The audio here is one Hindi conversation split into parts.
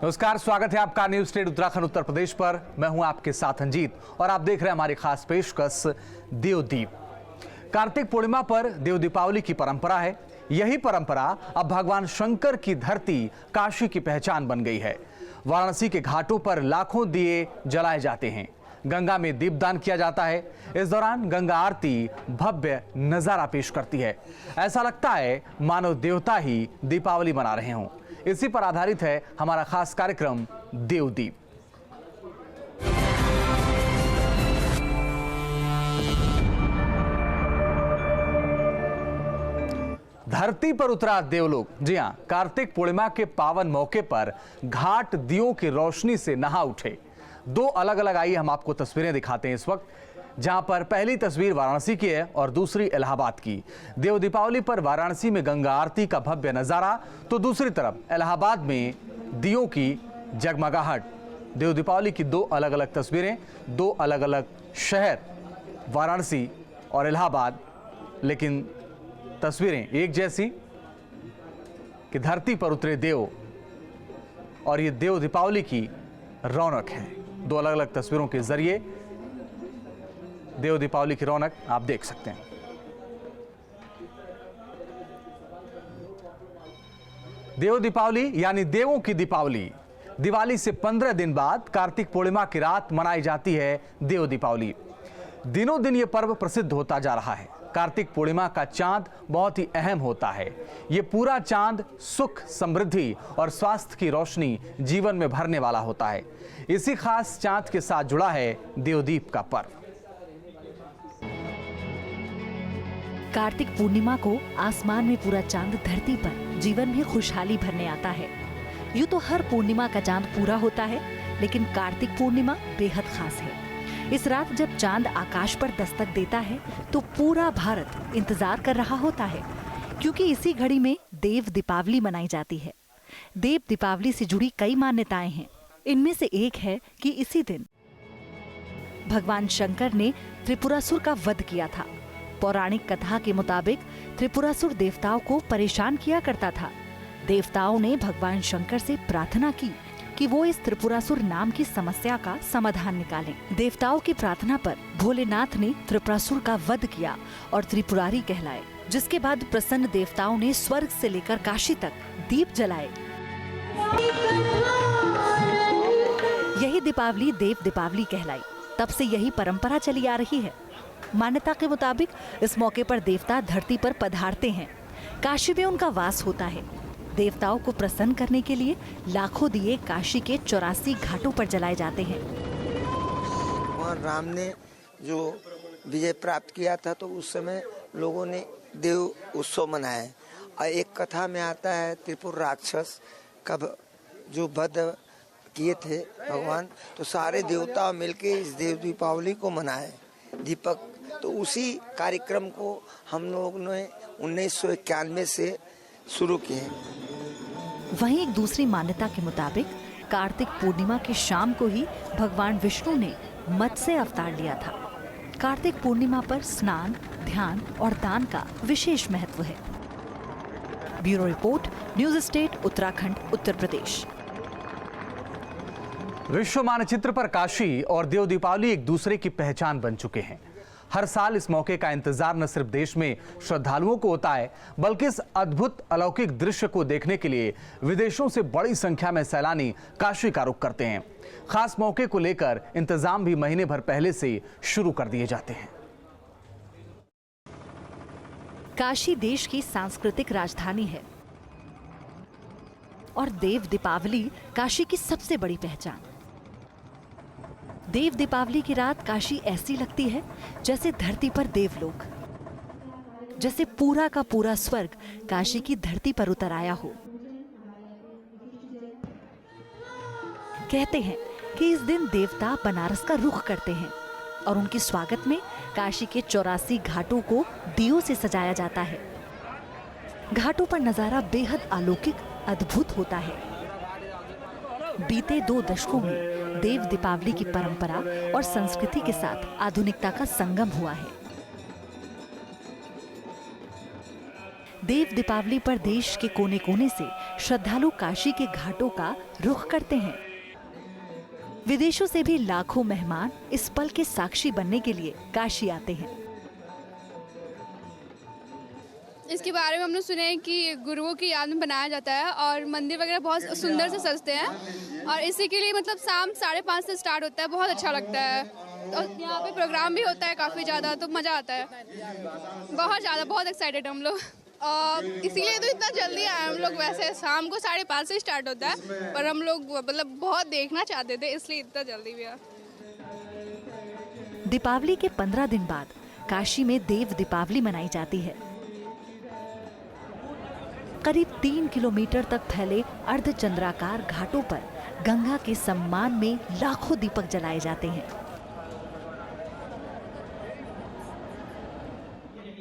नमस्कार, स्वागत है आपका न्यूज स्टेट उत्तराखंड उत्तर प्रदेश पर। मैं हूं आपके साथ अंजीत और आप देख रहे हैं हमारी खास पेशकश देवदीप। कार्तिक पूर्णिमा पर देव दीपावली की परंपरा है। यही परंपरा अब भगवान शंकर की धरती काशी की पहचान बन गई है। वाराणसी के घाटों पर लाखों दिए जलाए जाते हैं, गंगा में दीपदान किया जाता है। इस दौरान गंगा आरती भव्य नजारा पेश करती है। ऐसा लगता है मानो देवता ही दीपावली मना रहे हों। इसी पर आधारित है हमारा खास कार्यक्रम देवदीप। धरती पर उतरा देवलोक। जी हां, कार्तिक पूर्णिमा के पावन मौके पर घाट दियों की रोशनी से नहा उठे। दो अलग अलग आइए हम आपको तस्वीरें दिखाते हैं इस वक्त, जहां पर पहली तस्वीर वाराणसी की है और दूसरी इलाहाबाद की। देव दीपावली पर वाराणसी में गंगा आरती का भव्य नजारा, तो दूसरी तरफ इलाहाबाद में दियों की जगमगाहट। देव दीपावली की दो अलग अलग तस्वीरें, दो अलग अलग शहर, वाराणसी और इलाहाबाद, लेकिन तस्वीरें एक जैसी कि धरती पर उतरे देव और ये देव दीपावली की रौनक है। दो अलग अलग तस्वीरों के जरिए देव दीपावली की रौनक आप देख सकते हैं। देव दीपावली यानी देवों की दीपावली। दिवाली से 15 दिन बाद कार्तिक पूर्णिमा की रात मनाई जाती है देव दीपावली। दिनों दिन यह पर्व प्रसिद्ध होता जा रहा है। कार्तिक पूर्णिमा का चांद बहुत ही अहम होता है। यह पूरा चांद सुख, समृद्धि और स्वास्थ्य की रोशनी जीवन में भरने वाला होता है। इसी खास चांद के साथ जुड़ा है देवदीप का पर्व। कार्तिक पूर्णिमा को आसमान में पूरा चांद धरती पर जीवन में खुशहाली भरने आता है। यूं तो हर पूर्णिमा का चांद पूरा होता है, लेकिन कार्तिक पूर्णिमा बेहद खास है। इस रात जब चांद आकाश पर दस्तक देता है तो पूरा भारत इंतजार कर रहा होता है, क्योंकि इसी घड़ी में देव दीपावली मनाई जाती है। देव दीपावली से जुड़ी कई मान्यताएं हैं। इनमें से एक है कि इसी दिन भगवान शंकर ने त्रिपुरासुर का वध किया था। पौराणिक कथा के मुताबिक त्रिपुरासुर देवताओं को परेशान किया करता था। देवताओं ने भगवान शंकर से प्रार्थना की कि वो इस त्रिपुरासुर नाम की समस्या का समाधान निकालें। देवताओं की प्रार्थना पर भोलेनाथ ने त्रिपुरासुर का वध किया और त्रिपुरारी कहलाए, जिसके बाद प्रसन्न देवताओं ने स्वर्ग से लेकर काशी तक दीप जलाए। यही दीपावली देव दीपावली कहलाई। तब से यही परंपरा चली आ रही है। मान्यता के मुताबिक इस मौके पर देवता धरती पर पधारते हैं। काशी में उनका वास होता है। देवताओं को प्रसन्न करने के लिए लाखों दिए काशी के 84 घाटों पर जलाए जाते हैं। भगवान राम ने जो विजय प्राप्त किया था तो उस समय लोगों ने देव उत्सव मनाया। और एक कथा में आता है त्रिपुर राक्षस का जो वध किए थे भगवान, तो सारे देवता मिलके इस देव दीपावली को मनाए। दीपक तो उसी कार्यक्रम को हम लोग ने 1991 से शुरू किए। वहीं एक दूसरी मान्यता के मुताबिक कार्तिक पूर्णिमा की शाम को ही भगवान विष्णु ने मत्स्य अवतार लिया था। कार्तिक पूर्णिमा पर स्नान, ध्यान और दान का विशेष महत्व है। Bureau report, news state Uttarakhand Uttar Pradesh. विश्व मानचित्र पर काशी और देव दीपावली एक दूसरे की पहचान बन चुके हैं। हर साल इस मौके का इंतजार न सिर्फ देश में श्रद्धालुओं को होता है, बल्कि इस अद्भुत अलौकिक दृश्य को देखने के लिए विदेशों से बड़ी संख्या में सैलानी काशी का रुख करते हैं। खास मौके को लेकर इंतजाम भी महीने भर पहले से शुरू कर दिए जाते हैं। काशी देश की सांस्कृतिक राजधानी है और देव दीपावली काशी की सबसे बड़ी पहचान। देव दीपावली की रात काशी ऐसी लगती है जैसे धरती पर देवलोक, जैसे पूरा का पूरा स्वर्ग काशी की धरती पर उतर आया हो। कहते हैं कि इस दिन देवता बनारस का रुख करते हैं और उनके स्वागत में काशी के 84 घाटों को दियों से सजाया जाता है। घाटों पर नजारा बेहद अलौकिक, अद्भुत होता है। बीते 2 दशकों में देव दीपावली की परंपरा और संस्कृति के साथ आधुनिकता का संगम हुआ है। देव दीपावली पर देश के कोने कोने से श्रद्धालु काशी के घाटों का रुख करते हैं। विदेशों से भी लाखों मेहमान इस पल के साक्षी बनने के लिए काशी आते हैं। इसके बारे में हमने सुने हैं कि गुरुओं की याद में बनाया जाता है और मंदिर वगैरह बहुत सुंदर से सजते हैं और इसी के लिए मतलब शाम 5:30 से स्टार्ट होता है, बहुत अच्छा लगता है। और यहाँ पे प्रोग्राम भी होता है काफ़ी ज़्यादा, तो मज़ा आता है बहुत ज़्यादा, बहुत एक्साइटेड हम लोग। और इसीलिए तो इतना जल्दी आए हम लोग। वैसे शाम को 5:30 से स्टार्ट होता है पर हम लोग मतलब बहुत देखना चाहते थे, इसलिए इतना जल्दी भी आए। दीपावली के 15 दिन बाद काशी में देव दीपावली मनाई जाती है। करीब 3 किलोमीटर तक फैले अर्धचंद्राकार घाटों पर गंगा के सम्मान में लाखों दीपक जलाए जाते हैं।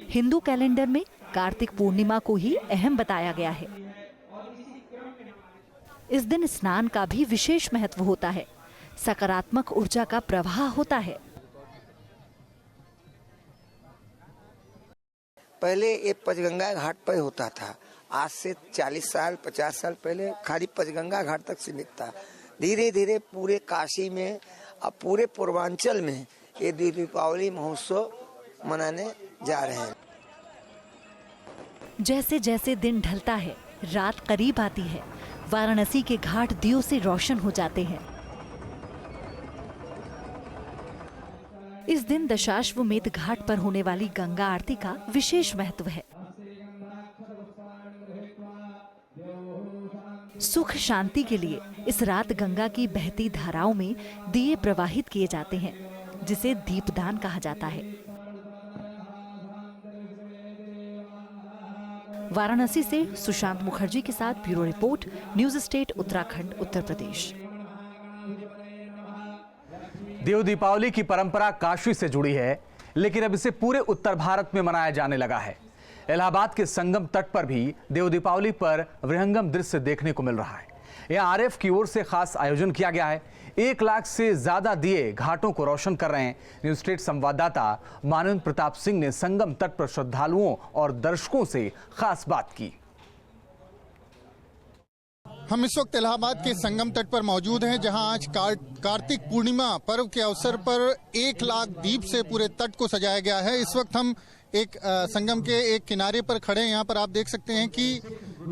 हिंदू कैलेंडर में कार्तिक पूर्णिमा को ही अहम बताया गया है। इस दिन स्नान का भी विशेष महत्व होता है। सकारात्मक ऊर्जा का प्रवाह होता है। पहले ये पंचगंगा घाट पर होता था। आज से 40 साल 50 साल पहले खाली पंचगंगा घाट तक सीमित था। धीरे धीरे पूरे काशी में और पूरे पूर्वांचल में ये दीपावली महोत्सव मनाने जा रहे हैं। जैसे जैसे दिन ढलता है, रात करीब आती है, वाराणसी के घाट दियों से रोशन हो जाते हैं। इस दिन दशाश्वमेध घाट पर होने वाली गंगा आरती का विशेष महत्व है। सुख शांति के लिए इस रात गंगा की बहती धाराओं में दिए प्रवाहित किए जाते हैं, जिसे दीपदान कहा जाता है। वाराणसी से सुशांत मुखर्जी के साथ bureau report, news state Uttarakhand, Uttar Pradesh. Dev Deepawali की परंपरा काशी से जुड़ी है, लेकिन अब इसे पूरे उत्तर भारत में मनाया जाने लगा है। इलाहाबाद के संगम तट पर भी देव दीपावली पर विहंगम दृश्य देखने को मिल रहा है। यहाँ आरएफ की ओर से खास आयोजन किया गया है। 1 लाख से ज्यादा दिए घाटों को रोशन कर रहे हैं। न्यूज स्टेट संवाददाता मानवेंद्र प्रताप सिंह ने संगम तट पर श्रद्धालुओं और दर्शकों से खास बात की। हम इस वक्त इलाहाबाद के संगम तट पर मौजूद हैं, जहां आज कार्तिक पूर्णिमा पर्व के अवसर पर 1 लाख दीप से पूरे तट को सजाया गया है। इस वक्त हम एक संगम के एक किनारे पर खड़े हैं। यहाँ पर आप देख सकते हैं कि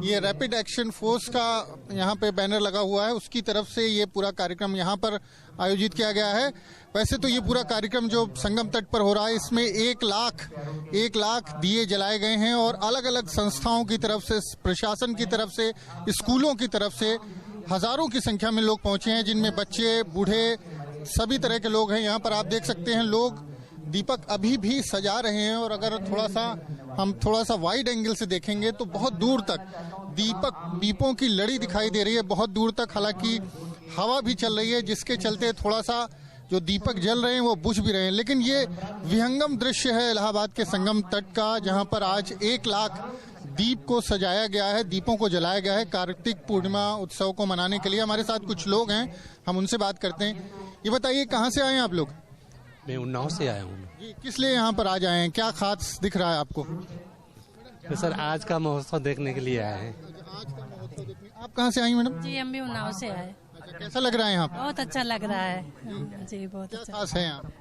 ये रैपिड एक्शन फोर्स का यहाँ पे बैनर लगा हुआ है, उसकी तरफ से ये पूरा कार्यक्रम यहाँ पर आयोजित किया गया है। वैसे तो ये पूरा कार्यक्रम जो संगम तट पर हो रहा है, इसमें 1 लाख दिए जलाए गए हैं और अलग अलग संस्थाओं की तरफ से, प्रशासन की तरफ से, स्कूलों की तरफ से हजारों की संख्या में लोग पहुंचे हैं, जिनमें बच्चे, बूढ़े, सभी तरह के लोग हैं। यहाँ पर आप देख सकते हैं लोग दीपक अभी भी सजा रहे हैं और अगर हम थोड़ा सा वाइड एंगल से देखेंगे तो बहुत दूर तक दीपों की लड़ी दिखाई दे रही है, बहुत दूर तक। हालांकि हवा भी चल रही है, जिसके चलते थोड़ा सा जो दीपक जल रहे हैं वो बुझ भी रहे हैं। लेकिन ये विहंगम दृश्य है इलाहाबाद के संगम तट का, जहां पर आज 1 लाख दीप को सजाया गया है, दीपों को जलाया गया है कार्तिक पूर्णिमा उत्सव को मनाने के लिए। हमारे साथ कुछ लोग हैं, हम उनसे बात करते हैं। ये बताइए, कहाँ से आए हैं आप लोग? मैं उन्नाव से आया हूँ। किस लिए यहाँ पर आज आए हैं? क्या खास दिख रहा है आपको? तो सर आज का महोत्सव देखने के लिए आए हैं। आप कहाँ से आई मैडम? जी हम भी उन्नाव से आए। कैसा लग रहा है यहाँ पर? बहुत अच्छा लग रहा है जी, बहुत अच्छा। खास है यहाँ?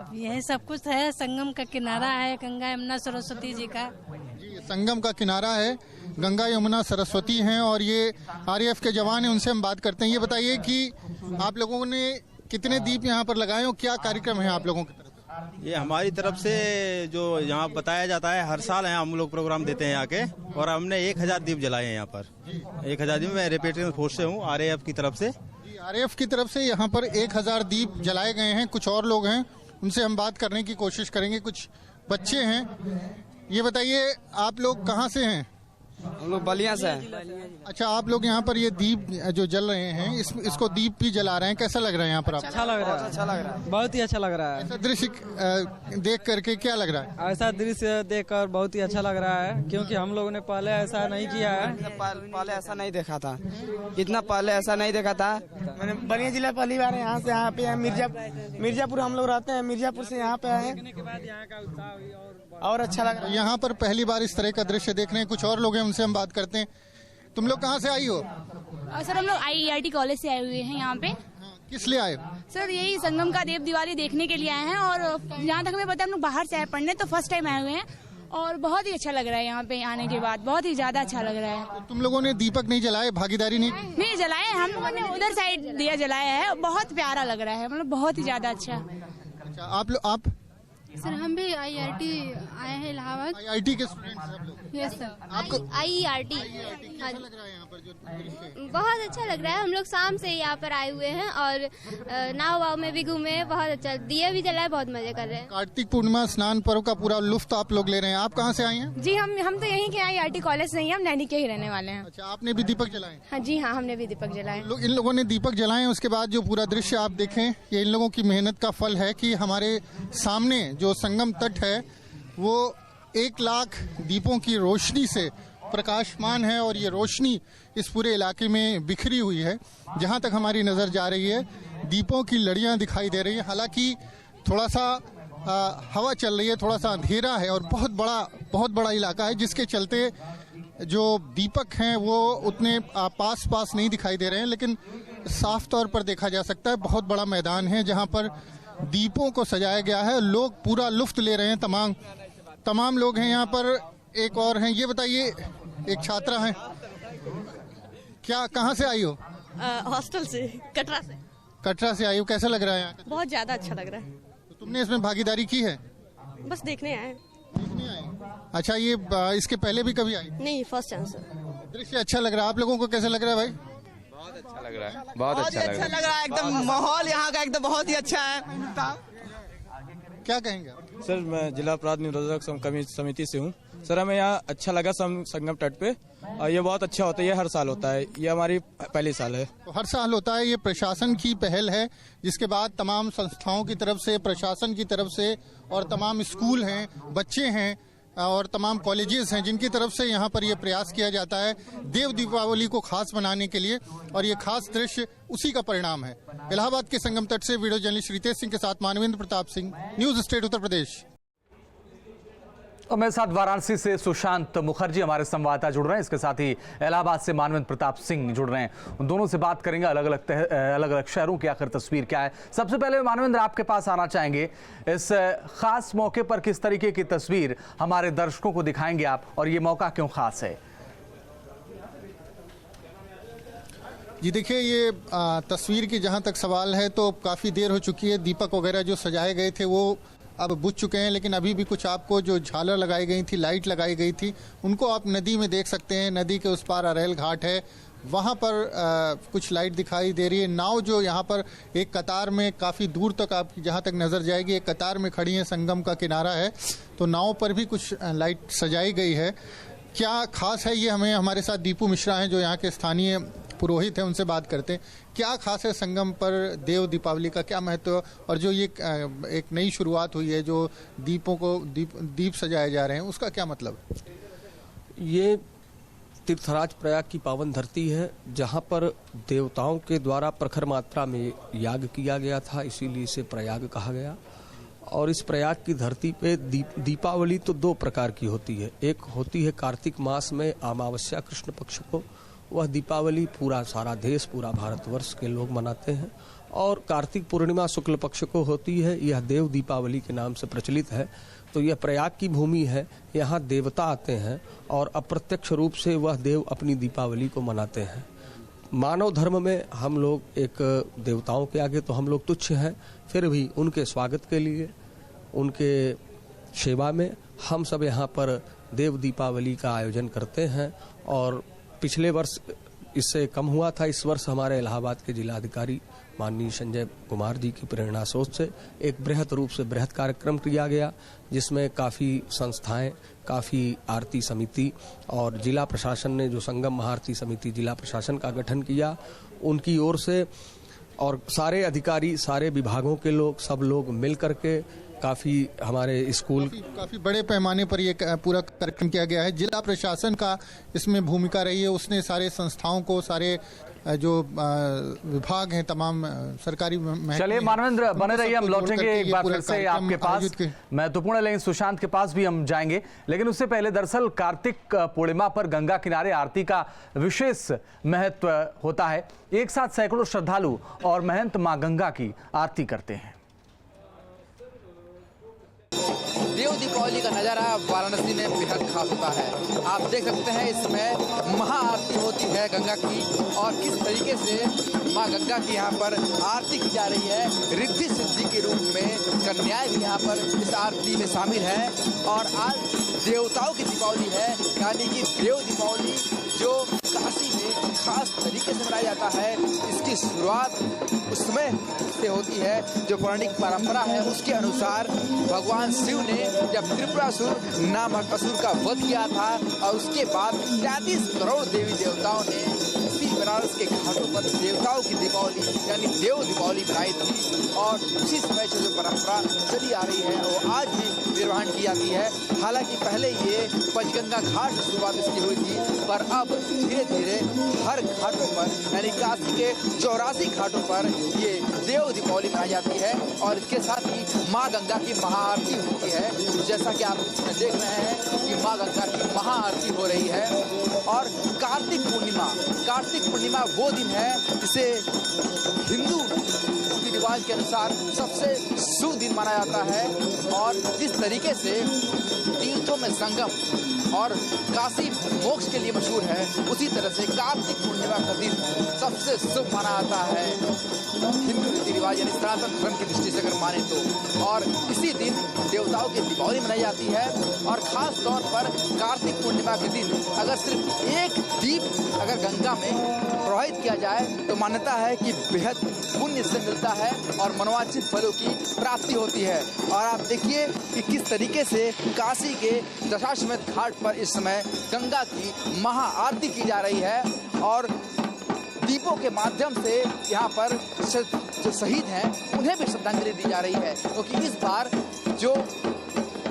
अब यही सब कुछ है, संगम का किनारा है, गंगा यमुना सरस्वती जी का। जी, संगम का किनारा है, गंगा यमुना सरस्वती हैं और ये आरएएफ के जवान हैं, उनसे हम बात करते हैं। ये बताइए कि आप लोगों ने कितने दीप यहाँ पर लगाए और क्या कार्यक्रम है आप लोगों की तरफ से? ये हमारी तरफ से जो यहाँ बताया जाता है, हर साल यहाँ हम लोग प्रोग्राम देते हैं आके, और हमने 1000 दीप जलाए हैं यहाँ पर। 1000 दीप। मैं रिपेट्रिएंट फोर्स से हूँ, आरएएफ की तरफ से। आरएएफ की तरफ से यहाँ पर 1000 दीप जलाए गए हैं। कुछ और लोग हैं, उनसे हम बात करने की कोशिश करेंगे। कुछ बच्चे हैं। ये बताइए, आप लोग कहाँ से हैं? हम लोग बलिया से हैं। अच्छा, आप लोग यहाँ पर ये दीप जो जल रहे हैं, इसको दीप भी जला रहे हैं, कैसा लग रहा है यहाँ पर आप? अच्छा लग रहा है, अच्छा लग रहा है, बहुत ही अच्छा लग रहा है। ऐसा दृश्य देख करके क्या लग रहा है? ऐसा दृश्य देखकर बहुत ही अच्छा लग रहा है, क्योंकि हम लोगों ने पहले ऐसा नहीं किया है। पहले ऐसा नहीं देखा था, इतना पहले ऐसा नहीं देखा था। मैंने बलिया जिला पहली बार यहाँ से यहाँ पे मिर्जापुर हम लोग रहते हैं, मिर्जापुर से यहाँ पे आए। और अच्छा लग रहा है। यहाँ पर पहली बार इस तरह का दृश्य देख रहे हैं। कुछ और लोग हैं, उनसे हम बात करते हैं। तुम लोग कहाँ से आई हो? सर हम लोग IIT कॉलेज से आए हुए हैं यहाँ पे। किस लिए आए? सर यही संगम का देव दिवाली देखने के लिए आए हैं, और जहाँ तक हमें पता है हम लोग बाहर से आए पढ़ने, तो फर्स्ट टाइम आए हुए हैं और बहुत ही अच्छा लग रहा है यहाँ पे आने के बाद, बहुत ही ज्यादा अच्छा लग रहा है। तुम लोगों ने दीपक नहीं जलाए, भागीदारी नहीं जलाए, हम लोगों ने उधर साइड दिया जलाया है, बहुत प्यारा लग रहा है, मतलब बहुत ही ज्यादा अच्छा। अच्छा, आप सर हम भी IIT आए हैं इलाहाबाद। IIT के स्टूडेंट सब लोग? Yes sir. आपको IERT कैसा लग रहा है यहाँ पर जो दृश्य? बहुत अच्छा लग रहा है। हम लोग शाम से यहाँ पर आए हुए हैं और नाव वाव में भी घूमे, बहुत अच्छा, दिए भी जलाए, बहुत मजे कर रहे हैं। कार्तिक पूर्णिमा स्नान पर्व का पूरा लुत्फ आप लोग ले रहे हैं। आप कहाँ से आए हैं? जी हम तो यहीं के IIT कॉलेज से ही, हम नैनी के ही रहने वाले हैं। अच्छा, आपने भी दीपक जलाए? हाँ जी हाँ, हमने भी दीपक जलाए। इन लोगों ने दीपक जलाए, उसके बाद जो पूरा दृश्य आप देखें, ये इन लोगों की मेहनत का फल है कि हमारे सामने जो संगम तट है वो 1 लाख दीपों की रोशनी से प्रकाशमान है, और ये रोशनी इस पूरे इलाके में बिखरी हुई है। जहाँ तक हमारी नज़र जा रही है, दीपों की लड़ियाँ दिखाई दे रही हैं। हालांकि थोड़ा सा हवा चल रही है, थोड़ा सा अंधेरा है, और बहुत बड़ा इलाका है, जिसके चलते जो दीपक हैं वो उतने पास नहीं दिखाई दे रहे हैं। लेकिन साफ तौर पर देखा जा सकता है, बहुत बड़ा मैदान है जहाँ पर दीपों को सजाया गया है। लोग पूरा लुफ्त ले रहे हैं, तमाम लोग हैं यहाँ पर। एक और हैं, ये बताइए, एक छात्रा हैं, क्या कहाँ से आई हो? हॉस्टल से, कटरा से आई हो। कैसा लग रहा है यहाँ? बहुत ज्यादा अच्छा लग रहा है। तो तुमने इसमें भागीदारी की है? बस देखने आए। अच्छा, ये इसके पहले भी कभी आई? नहीं, फर्स्ट टाइम सर। दृश्य अच्छा लग रहा है। आप लोगों को कैसा लग रहा है भाई? बहुत अच्छा लग रहा है, बहुत अच्छा लग रहा है। एकदम माहौल यहाँ का एकदम बहुत ही अच्छा है। क्या कहेंगे? सर मैं जिला अपराध निरोधक समिति से हूँ। सर हमें यहाँ अच्छा लगा संगम तट पे, और ये बहुत अच्छा होता है, ये हर साल होता है, ये हमारी पहली साल है। तो हर साल होता है, ये प्रशासन की पहल है, जिसके बाद तमाम संस्थाओं की तरफ से, प्रशासन की तरफ से, और तमाम स्कूल हैं, बच्चे हैं और तमाम कॉलेजेस हैं, जिनकी तरफ से यहाँ पर यह प्रयास किया जाता है देव दीपावली को खास बनाने के लिए, और ये खास दृश्य उसी का परिणाम है। इलाहाबाद के संगम तट से वीडियो जर्नलिस्ट रितेश सिंह के साथ मानवेंद्र प्रताप सिंह, न्यूज स्टेट उत्तर प्रदेश। और मेरे साथ वाराणसी से सुशांत मुखर्जी हमारे संवाददाता जुड़ रहे हैं, इसके साथ ही इलाहाबाद से मानवेंद्र प्रताप सिंह जुड़ रहे हैं। उन दोनों से बात करेंगे अलग अलग शहरों की आखिर तस्वीर क्या है। सबसे पहले मानवेंद्र, आपके पास आना चाहेंगे, इस खास मौके पर किस तरीके की तस्वीर हमारे दर्शकों को दिखाएंगे आप, और ये मौका क्यों खास है? जी देखिए, ये तस्वीर की जहाँ तक सवाल है तो काफ़ी देर हो चुकी है। दीपक वगैरह जो सजाए गए थे वो अब बुझ चुके हैं, लेकिन अभी भी कुछ आपको जो झालर लगाई गई थी, लाइट लगाई गई थी, उनको आप नदी में देख सकते हैं। नदी के उस पार अरेल घाट है, वहाँ पर कुछ लाइट दिखाई दे रही है। नाव जो यहाँ पर एक कतार में काफ़ी दूर तक आपकी जहाँ तक नज़र जाएगी, एक कतार में खड़ी है, संगम का किनारा है, तो नाव पर भी कुछ लाइट सजाई गई है। क्या खास है ये, हमें हमारे साथ दीपू मिश्रा हैं जो यहाँ के स्थानीय पुरोहित हैं, उनसे बात करते हैं। क्या खास है संगम पर देव दीपावली का, क्या महत्व, और जो ये एक नई शुरुआत हुई है, जो दीपों को दीप सजाए जा रहे हैं, उसका क्या मतलब? ये तीर्थराज प्रयाग की पावन धरती है, जहाँ पर देवताओं के द्वारा प्रखर मात्रा में याग किया गया था, इसीलिए इसे प्रयाग कहा गया। और इस प्रयाग की धरती पे दीपावली तो 2 प्रकार की होती है। एक होती है कार्तिक मास में अमावस्या कृष्ण पक्ष को, वह दीपावली पूरा सारा देश, पूरा भारतवर्ष के लोग मनाते हैं। और कार्तिक पूर्णिमा शुक्ल पक्ष को होती है, यह देव दीपावली के नाम से प्रचलित है। तो यह प्रयाग की भूमि है, यहाँ देवता आते हैं और अप्रत्यक्ष रूप से वह देव अपनी दीपावली को मनाते हैं। मानव धर्म में हम लोग एक देवताओं के आगे तो हम लोग तुच्छ हैं, फिर भी उनके स्वागत के लिए, उनके सेवा में हम सब यहाँ पर देव दीपावली का आयोजन करते हैं। और पिछले वर्ष इससे कम हुआ था, इस वर्ष हमारे इलाहाबाद के जिलाधिकारी माननीय संजय कुमार जी की प्रेरणा सोच से एक बृहद रूप से बृहद कार्यक्रम किया गया, जिसमें काफ़ी संस्थाएं, काफ़ी आरती समिति और जिला प्रशासन ने जो संगम महाआरती समिति जिला प्रशासन का गठन किया, उनकी ओर से, और सारे अधिकारी, सारे विभागों के लोग, सब लोग मिल करके काफ़ी हमारे स्कूल काफ़ी बड़े पैमाने पर ये पूरा कार्यक्रम किया गया है। जिला प्रशासन का इसमें भूमिका रही है, उसने सारे संस्थाओं को, सारे जो विभाग हैं, तमाम सरकारी महकमे चलिए हैं, मानवेंद्र बने उनको रहिए, हम सबको जोड़ लौटेंगे करके एक ये बार पूरा फिर से कार्यक्रम आपके पास आयोजित के- महत्वपूर्ण है, लेकिन सुशांत के पास भी हम जाएंगे। लेकिन उससे पहले दरअसल कार्तिक पूर्णिमा पर गंगा किनारे आरती का विशेष महत्व होता है। एक साथ सैकड़ों श्रद्धालु और महंत मां गंगा की आरती करते हैं। देव दीपावली का नज़ारा वाराणसी में बेहद खास होता है। आप देख सकते हैं इसमें महाआरती होती है गंगा की, और किस तरीके से मां गंगा की यहाँ पर आरती की जा रही है। रिद्धि सिद्धि के रूप में कन्याएं भी यहाँ पर इस आरती में शामिल है। और आज देवताओं की दीपावली है, यानी कि देव दीपावली जो काशी में खास तरीके से मनाया जाता है। इसकी शुरुआत उस समय से होती है जो पौराणिक परंपरा है, उसके अनुसार भगवान शिव ने जब त्रिपुरासुर नामक असुर का वध किया था, और उसके बाद 33 करोड़ देवी देवताओं ने इसी बनारस के घाटों पर देवताओं की दीपावली यानी देव दीपावली मनाई थी। और उसी समय से जो परंपरा चली आ रही है वो आज भी निर्वहन की जाती है। हालांकि पहले ये पंचगंगा घाट से शुरुआत इसकी हुई थी, पर अब धीरे धीरे हर घाटों पर यानी काशी के 84 घाटों पर ये देव दीपावली मनाई जाती है। और इसके साथ ही माँ गंगा की महाआरती होती है, जैसा कि आप देख रहे हैं कि माँ गंगा की महाआरती हो रही है। और कार्तिक पूर्णिमा वो दिन है जिसे हिंदू रीति रिवाज के अनुसार सबसे शुभ दिन माना जाता है। और जिस तरीके से तीर्थों में संगम और काशी मोक्ष के लिए मशहूर है, उसी तरह से कार्तिक पूर्णिमा का दिन सबसे शुभ माना जाता है हिंदू रीति रिवाज यानी सनातन धर्म की दृष्टि से अगर माने तो। और इसी दिन देवताओं की दीपावली मनाई जाती है। और खास तौर पर कार्तिक पूर्णिमा के दिन अगर सिर्फ एक दीप अगर गंगा में प्रवाहित किया जाए तो मान्यता है कि बेहद पुण्य से मिलता है और मनोवांछित फलों की प्राप्ति होती है। और आप देखिए कि किस तरीके से काशी के दशाश्वमेध घाट पर इस समय गंगा की महाआरती की जा रही है। और दीपों के माध्यम से यहाँ पर जो शहीद हैं उन्हें भी श्रद्धांजलि दी जा रही है, क्योंकि इस बार जो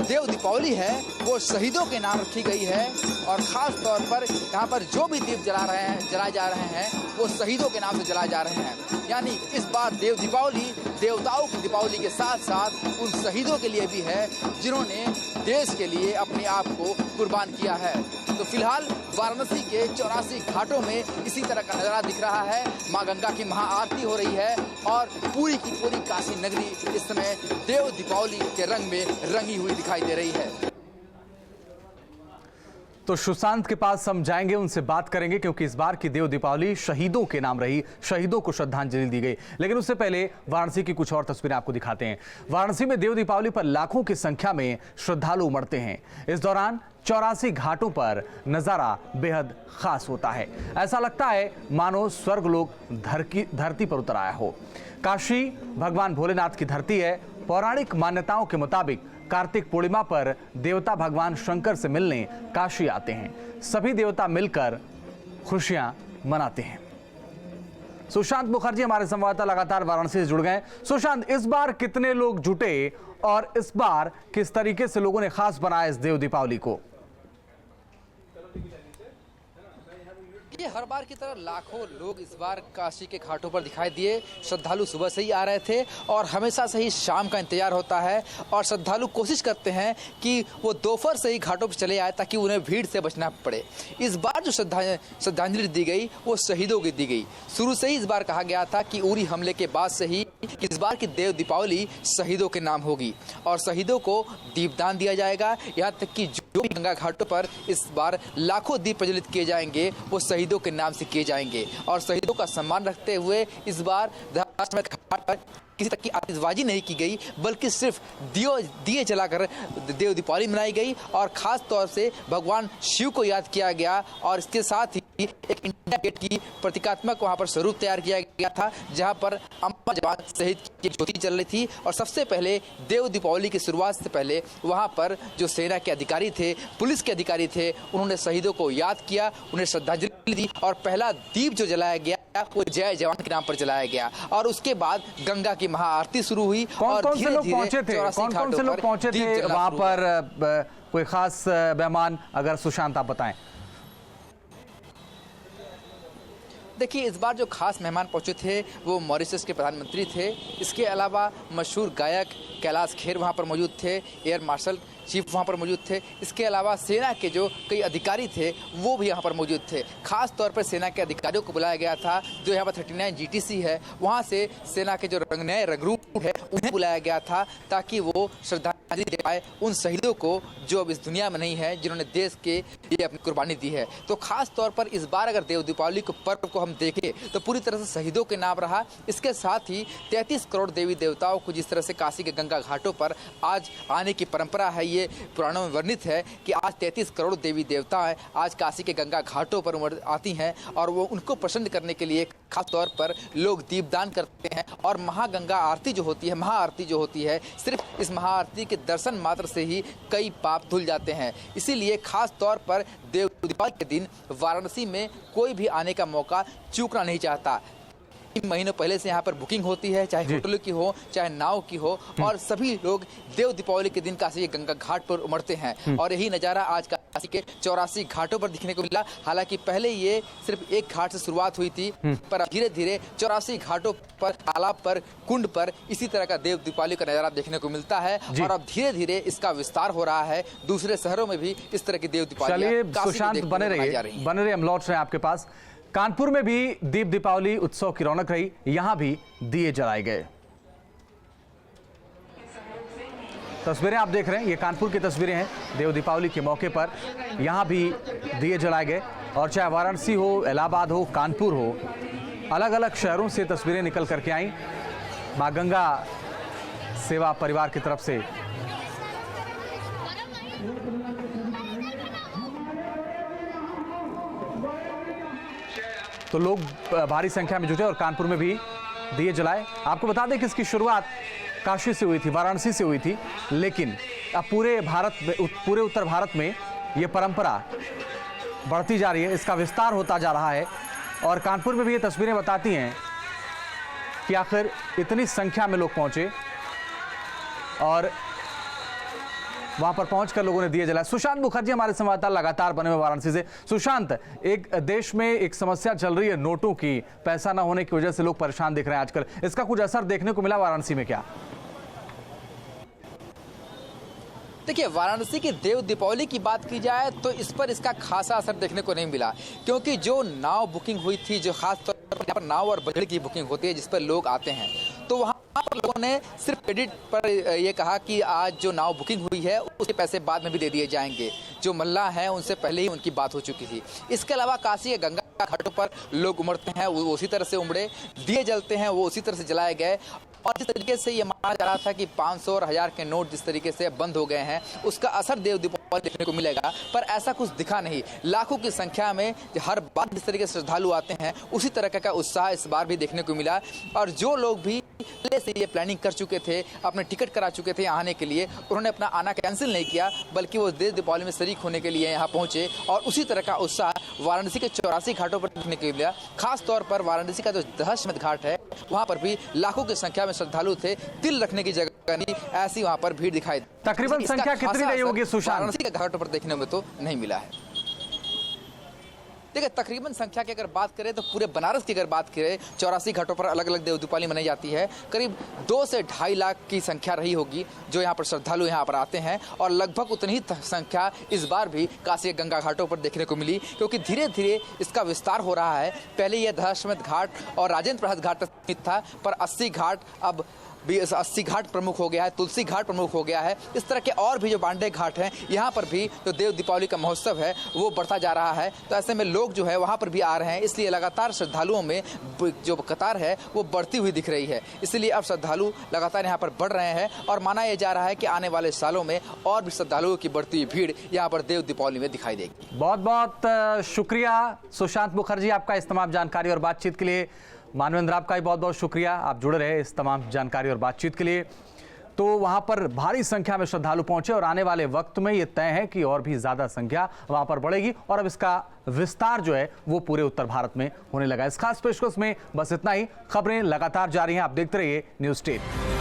देव दीपावली है वो शहीदों के नाम रखी गई है। और ख़ास तौर पर यहाँ पर जो भी दीप जलाए जा रहे हैं वो शहीदों के नाम से जलाए जा रहे हैं। यानी इस बार देव दीपावली देवताओं की दीपावली के साथ साथ उन शहीदों के लिए भी है जिन्होंने देश के लिए अपने आप को कुर्बान किया है। तो फिलहाल वाराणसी के 84 घाटों में इसी तरह का नज़ारा दिख रहा है। माँ गंगा की महाआरती हो रही है और पूरी की पूरी काशी नगरी इस समय देव दीपावली के रंग में रंगी हुई दिखाई दे रही है। तो सुशांत के पास हम जाएंगे, उनसे बात करेंगे, क्योंकि इस बार की देव दीपावली शहीदों के नाम रही, शहीदों को श्रद्धांजलि दी गई। लेकिन उससे पहले वाराणसी की कुछ और तस्वीरें आपको दिखाते हैं। वाराणसी में देव दीपावली पर लाखों की संख्या में श्रद्धालु उमड़ते हैं। इस दौरान 84 घाटों पर नजारा बेहद खास होता है। ऐसा लगता है मानो स्वर्गलोक धरती पर उतर आया हो। काशी भगवान भोलेनाथ की धरती है। पौराणिक मान्यताओं के मुताबिक कार्तिक पूर्णिमा पर देवता भगवान शंकर से मिलने काशी आते हैं। सभी देवता मिलकर खुशियां मनाते हैं। सुशांत मुखर्जी हमारे संवाददाता लगातार वाराणसी से जुड़ गए। सुशांत, इस बार कितने लोग जुटे और इस बार किस तरीके से लोगों ने खास बनाया इस देव दीपावली को? ये हर बार की तरह लाखों लोग इस बार काशी के घाटों पर दिखाई दिए। श्रद्धालु सुबह से ही आ रहे थे और हमेशा से ही शाम का इंतजार होता है। और श्रद्धालु कोशिश करते हैं कि वो दोपहर से ही घाटों पर चले आए ताकि उन्हें भीड़ से बचना पड़े। इस बार जो श्रद्धांजलि दी गई वो शहीदों की दी गई। शुरू से ही इस बार कहा गया था कि उरी हमले के बाद से ही इस बार की देव दीपावली शहीदों के नाम होगी और शहीदों को दीपदान दिया जाएगा। यहाँ तक कि जो भी गंगा घाटों पर इस बार लाखों दीप प्रज्वलित किए जाएंगे वो शहीदों के नाम से किए जाएंगे। और शहीदों का सम्मान रखते हुए इस बार दशाश्वमेध घाट पर किसी तक की आतिशबाजी नहीं की गई, बल्कि सिर्फ दिए जलाकर देव दीपावली मनाई गई। और खास तौर से भगवान शिव को याद किया गया। और इसके साथ ही एक इंडिया गेट की प्रतीकात्मक वहां पर स्वरूप तैयार किया गया था, जहां पर अमर जवान शहीद की ज्योति जल रही थी। और सबसे पहले देव दीपावली की शुरुआत से पहले वहां पर जो सेना के अधिकारी थे, पुलिस के अधिकारी थे, उन्होंने शहीदों को याद किया, उन्हें श्रद्धांजलि दी। और पहला दीप जो जलाया गया वो जय जवान के नाम पर जलाया गया। और उसके बाद गंगा की महाआरती शुरू हुई। और कौन से लोग पहुंचे थे? कौन से लोग पहुंचे थे वहां पर? कोई खास मेहमान अगर सुशांत आप बताएं। देखिए, इस बार जो खास मेहमान पहुंचे थे वो मॉरिशस के प्रधानमंत्री थे। इसके अलावा मशहूर गायक कैलाश खेर वहां पर मौजूद थे, एयर मार्शल चीफ वहां पर मौजूद थे। इसके अलावा सेना के जो कई अधिकारी थे वो भी यहाँ पर मौजूद थे। खास तौर पर सेना के अधिकारियों को बुलाया गया था। जो यहाँ पर 39 GTC है वहाँ से सेना के जो नए रंगरूप है उन्हें बुलाया गया था, ताकि वो श्रद्धांजलि दे पाए उन शहीदों को जो अब इस दुनिया में नहीं है, जिन्होंने देश के लिए अपनी कुर्बानी दी है। तो खास तौर पर इस बार अगर देव दीपावली के पर्व को हम देखें तो पूरी तरह से शहीदों के नाम रहा। इसके साथ ही 33 करोड़ देवी देवताओं को जिस तरह से काशी के गंगा घाटों पर आज आने की परंपरा है, ये पुराणों में वर्णित है कि आज 33 करोड़ देवी देवताएं आज काशी के गंगा घाटों पर आती हैं और वो उनको प्रसन्न करने के लिए खास तौर पर लोग दीपदान करते हैं। और महागंगा आरती जो होती है, महाआरती जो होती है, सिर्फ इस महाआरती के दर्शन मात्र से ही कई पाप धुल जाते हैं। इसीलिए खास तौर पर देव दीपावली के दिन वाराणसी में कोई भी आने का मौका चूकना नहीं चाहता। 3 महीनों पहले से यहाँ पर बुकिंग होती है, चाहे होटल की हो चाहे नाव की हो, और सभी लोग देव दीपावली के दिन काशी के गंगा घाट पर उमड़ते हैं। और यही नज़ारा आज काशी के 84 घाटों पर दिखने को मिला। हालांकि पहले ये सिर्फ एक घाट से शुरुआत हुई थी, पर धीरे धीरे 84 घाटों पर, तालाब पर, कुंड पर इसी तरह का देव दीपावली का नज़ारा देखने को मिलता है। और अब धीरे धीरे इसका विस्तार हो रहा है, दूसरे शहरों में भी इस तरह की देव दीपावली। सुशांत बने रहिए, हम लौट रहे हैं आपके पास। कानपुर में भी दीप दीपावली उत्सव की रौनक रही, यहां भी दिए जलाए गए। तस्वीरें आप देख रहे हैं, ये कानपुर की तस्वीरें हैं। देव दीपावली के मौके पर यहां भी दिए जलाए गए। और चाहे वाराणसी हो, इलाहाबाद हो, कानपुर हो, अलग अलग शहरों से तस्वीरें निकल करके आई मां गंगा सेवा परिवार की तरफ से। तो लोग भारी संख्या में जुटे और कानपुर में भी दिए जलाए। आपको बता दें कि इसकी शुरुआत काशी से हुई थी, वाराणसी से हुई थी, लेकिन अब पूरे भारत में, पूरे उत्तर भारत में ये परंपरा बढ़ती जा रही है, इसका विस्तार होता जा रहा है। और कानपुर में भी ये तस्वीरें बताती हैं कि आखिर इतनी संख्या में लोग पहुंचे और वहां पर पहुंचकर लोगों ने दिए जलाए। सुशांत मुखर्जी हमारे संवाददाता लगातार बने हुए वाराणसी से। सुशांत, एक देश में एक समस्या चल रही है नोटों की, पैसा ना होने की वजह से लोग परेशान दिख रहे हैं आजकल, इसका कुछ असर देखने को मिला वाराणसी में क्या? देखिए, वाराणसी की देव दीपावली की बात की जाए तो इस पर इसका खासा असर देखने को नहीं मिला, क्योंकि जो नाव बुकिंग हुई थी, जो खास तौर पर नाव और बजड़ी की बुकिंग होती है जिस पर लोग आते हैं, तो वहाँ पर लोगों ने सिर्फ क्रेडिट पर ये कहा कि आज जो नाव बुकिंग हुई है उसके पैसे बाद में भी दे दिए जाएंगे। जो मल्लाह हैं उनसे पहले ही उनकी बात हो चुकी थी। इसके अलावा काशी के गंगा घाटों पर लोग उमड़ते हैं, वो उसी तरह से उमड़े, दिए जलते हैं वो उसी तरह से जलाए गए। और जिस तरीके से ये माना जा रहा था कि 500 और 1000 के नोट जिस तरीके से बंद हो गए हैं, उसका असर देव दीपावली देखने को मिलेगा, पर ऐसा कुछ दिखा नहीं। लाखों की संख्या में हर बार जिस तरीके से श्रद्धालु आते हैं उसी तरह का उत्साह इस बार भी देखने को मिला। और जो लोग भी पहले से ये प्लानिंग कर चुके थे, अपने टिकट करा चुके थे आने के लिए, उन्होंने अपना आना कैंसिल नहीं किया, बल्कि वो देव दीपावली में शरीक होने के लिए यहाँ पहुंचे। और उसी तरह का उत्साह वाराणसी के 84 घाटों पर देखने को मिला। खास तौर पर वाराणसी का जो दशाश्वमेध घाट है वहाँ पर भी लाखों की संख्या में श्रद्धालु थे, तिल रखने की जगह नहीं, ऐसी वहाँ पर भीड़ दिखाई। तकरीबन संख्या कितनी रही होगी सुशांत? वाराणसी के घाटों पर देखने में तो नहीं मिला है। देखिए, तकरीबन संख्या की अगर बात करें तो पूरे बनारस की अगर बात करें, 84 घाटों पर अलग अलग देव दीपावली मनाई जाती है। करीब 2 से 2.5 लाख की संख्या रही होगी जो यहाँ पर श्रद्धालु यहाँ पर आते हैं। और लगभग उतनी ही संख्या इस बार भी काशी गंगा घाटों पर देखने को मिली, क्योंकि धीरे धीरे इसका विस्तार हो रहा है। पहले यह दशाश्वमेध घाट और राजेंद्र प्रसाद घाट तक सीमित था, पर 80 घाट अब 80 घाट प्रमुख हो गया है, तुलसी घाट प्रमुख हो गया है। इस तरह के और भी जो बांडे घाट हैं, यहाँ पर भी जो देव दीपावली का महोत्सव है वो बढ़ता जा रहा है। तो ऐसे में लोग जो है वहाँ पर भी आ रहे हैं, इसलिए लगातार श्रद्धालुओं में जो कतार है वो बढ़ती हुई दिख रही है। इसलिए अब श्रद्धालु लगातार यहाँ पर बढ़ रहे हैं और माना यह जा रहा है कि आने वाले सालों में और भी श्रद्धालुओं की बढ़ती हुई भीड़ यहाँ पर देव दीपावली में दिखाई देगी। बहुत बहुत शुक्रिया सुशांत मुखर्जी आपका इस तमाम जानकारी और बातचीत के लिए। मानवेंद्र आपका भी बहुत बहुत शुक्रिया, आप जुड़े रहे इस तमाम जानकारी और बातचीत के लिए। तो वहां पर भारी संख्या में श्रद्धालु पहुंचे और आने वाले वक्त में ये तय है कि और भी ज्यादा संख्या वहां पर बढ़ेगी और अब इसका विस्तार जो है वो पूरे उत्तर भारत में होने लगा। इस खास पेशकश में बस इतना ही। खबरें लगातार जारी हैं, आप देखते रहिए न्यूज़ 10।